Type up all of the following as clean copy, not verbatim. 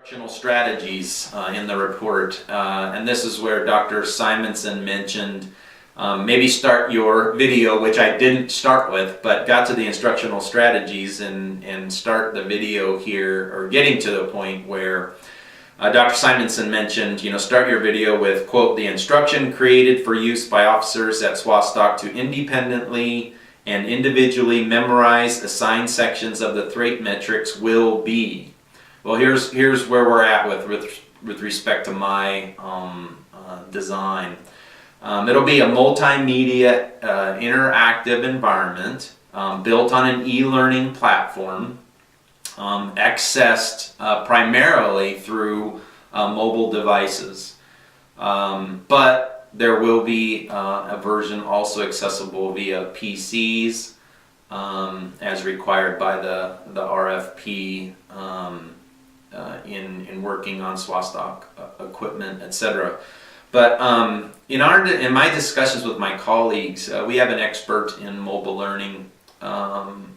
Instructional strategies in the report, and this is where Dr. Simonson mentioned maybe start your video, which I didn't start with, but got to the instructional strategies and start the video here, or getting to the point where Dr. Simonson mentioned, start your video with, quote, the instruction created for use by officers at SWASTOC to independently and individually memorize assigned sections of the threat metrics will be. Well, here's where we're at with respect to my design. It'll be a multimedia interactive environment built on an e-learning platform, accessed primarily through mobile devices. But there will be a version also accessible via PCs as required by the RFP in working on SWASTOC equipment, etc. But in my discussions with my colleagues, we have an expert in mobile learning that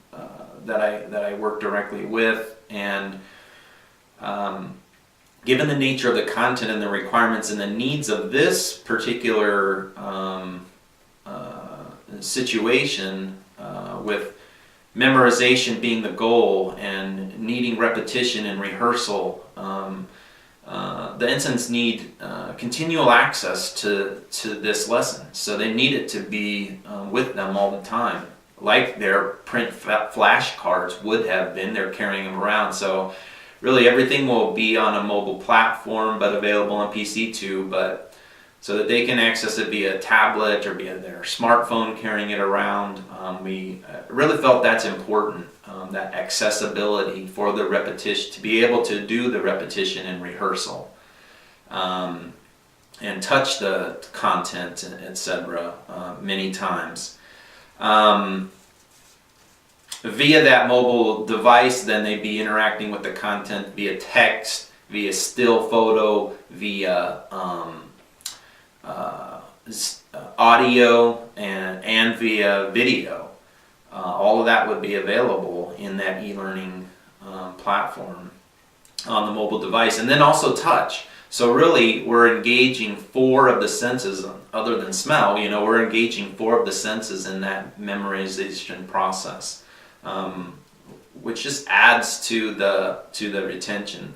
I work directly with, and given the nature of the content and the requirements and the needs of this particular situation, with memorization being the goal and needing repetition and rehearsal, the ensigns need continual access to this lesson. So they need it to be with them all the time, like their print flashcards would have been. They're carrying them around. So really everything will be on a mobile platform, but available on PC too, but so that they can access it via tablet or via their smartphone carrying it around. We really felt that's important, that accessibility for the repetition, to be able to do the repetition and rehearsal, and touch the content, etc. Many times. Via that mobile device, then they'd be interacting with the content via text, via still photo, via audio, and via video. All of that would be available in that e-learning platform on the mobile device, and then also touch. So really we're engaging 4 of the senses other than smell. We're engaging 4 of the senses in that memorization process, which just adds to the retention.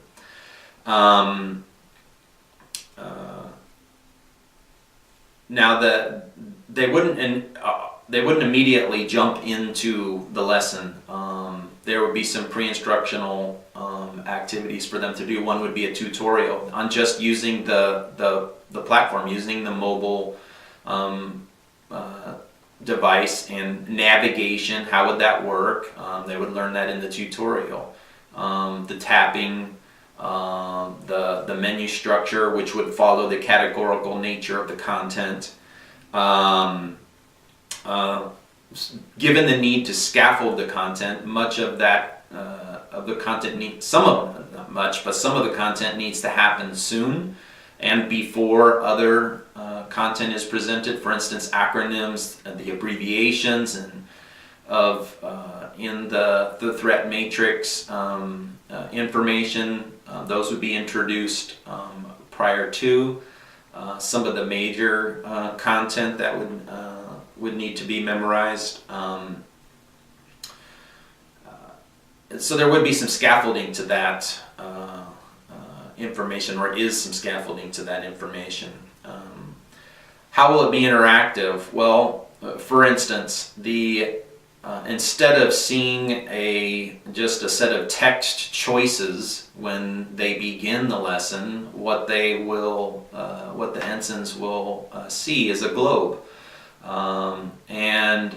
Now they wouldn't immediately jump into the lesson. There would be some pre-instructional activities for them to do. One would be a tutorial on just using the platform, using the mobile device and navigation. How would that work? They would learn that in the tutorial. The tapping, the menu structure, which would follow the categorical nature of the content. Given the need to scaffold the content, much of that of the content some of them, not much, but some of the content needs to happen soon and before other content is presented. For instance, acronyms, the abbreviations, and in the threat matrix information, those would be introduced prior to some of the major content that would need to be memorized. So there would be some scaffolding to that information, or is some scaffolding to that information. How will it be interactive? Well, for instance, instead of seeing just a set of text choices when they begin the lesson, what the ensigns will see is a globe, and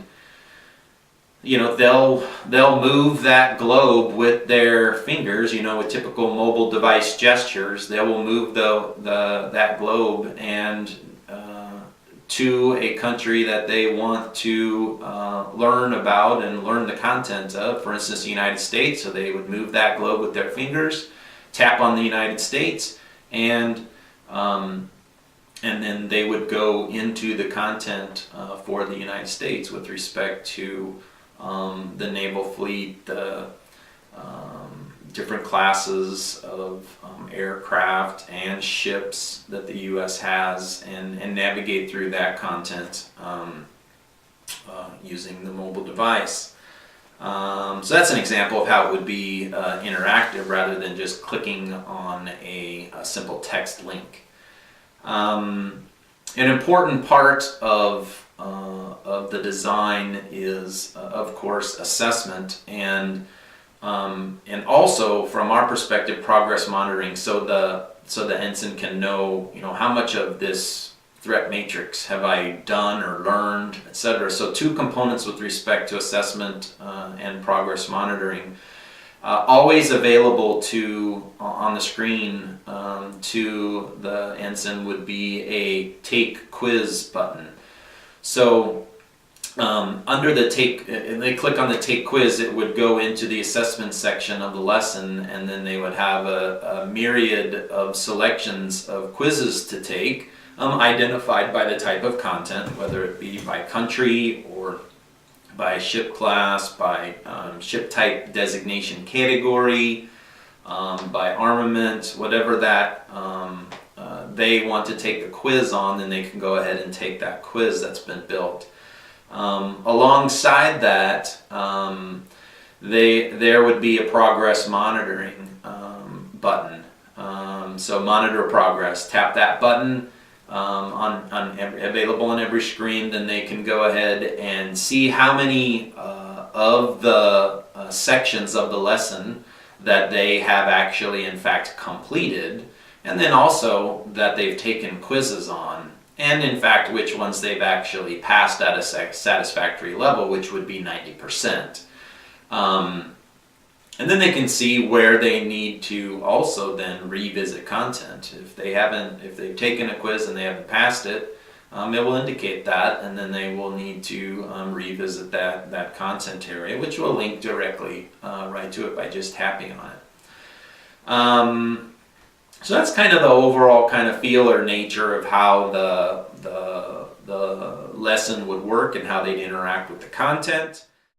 they'll move that globe with their fingers. With typical mobile device gestures, they will move that globe and to a country that they want to learn about and learn the content of. For instance, the United States. So they would move that globe with their fingers, tap on the United States, and then they would go into the content for the United States with respect to the naval fleet, the different classes of aircraft and ships that the U.S. has, and navigate through that content using the mobile device. So that's an example of how it would be interactive rather than just clicking on a simple text link. An important part of the design is, of course, assessment, and also from our perspective, progress monitoring. So the ensign can know, how much of this threat matrix have I done or learned, etc. So two components with respect to assessment and progress monitoring. Always available on the screen to the ensign would be a take quiz button. So under the take, if they click on the take quiz, it would go into the assessment section of the lesson, and then they would have a myriad of selections of quizzes to take, identified by the type of content, whether it be by country or by ship class, by ship type designation category, by armament, whatever that they want to take the quiz on, then they can go ahead and take that quiz that's been built. Alongside that, there would be a progress monitoring button. So monitor progress, tap that button. Available on every screen, then they can go ahead and see how many of the sections of the lesson that they have actually in fact completed, and then also that they've taken quizzes on, and in fact which ones they've actually passed at a satisfactory level, which would be 90%. And then they can see where they need to also then revisit content. If they've taken a quiz and they haven't passed it, it will indicate that, and then they will need to revisit that content area, which will link directly right to it by just tapping on it. So that's kind of the overall kind of feel or nature of how the lesson would work and how they'd interact with the content.